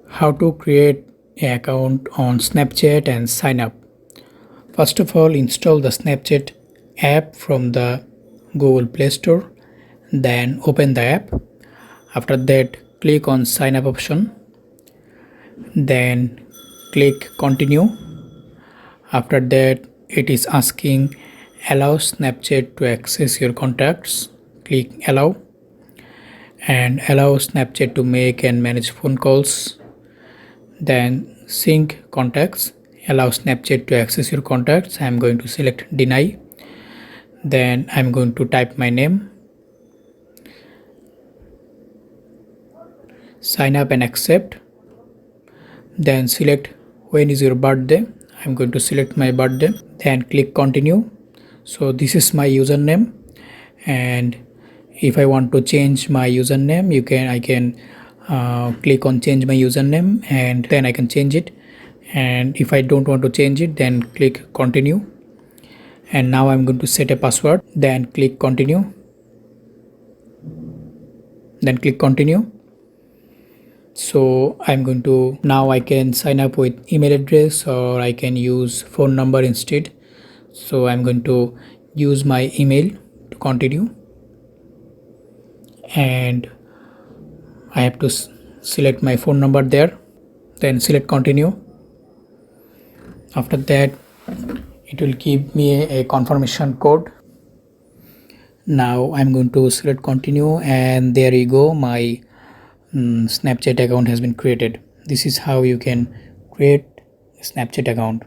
How to create an account on Snapchat and sign up. First of all, install the Snapchat app from the Google Play Store. Then open the app. After that, click on sign up option. Then click continue. After that, it is asking allow Snapchat to access your contacts. Click allow and allow Snapchat to make and manage phone calls. Then sync contacts, allow Snapchat to access your contacts. I'm going to select deny. Then I'm going to type my name, sign up and accept. Then select when is your birthday. I'm going to select my birthday. Then click continue. So this is my username, and if I want to change my username, I can click on change my username, and then I can change it. And if I don't want to change it, then click continue. And now I'm going to set a password. Then click continue. Then click continue. So I'm going to now I can sign up with email address, or I can use phone number instead. So I'm going to use my email to continue, and I have to select my phone number there. Then select continue. After that, it will give me a confirmation code. Now I'm going to select continue, and there you go, my Snapchat account has been created. This is how you can create a Snapchat account.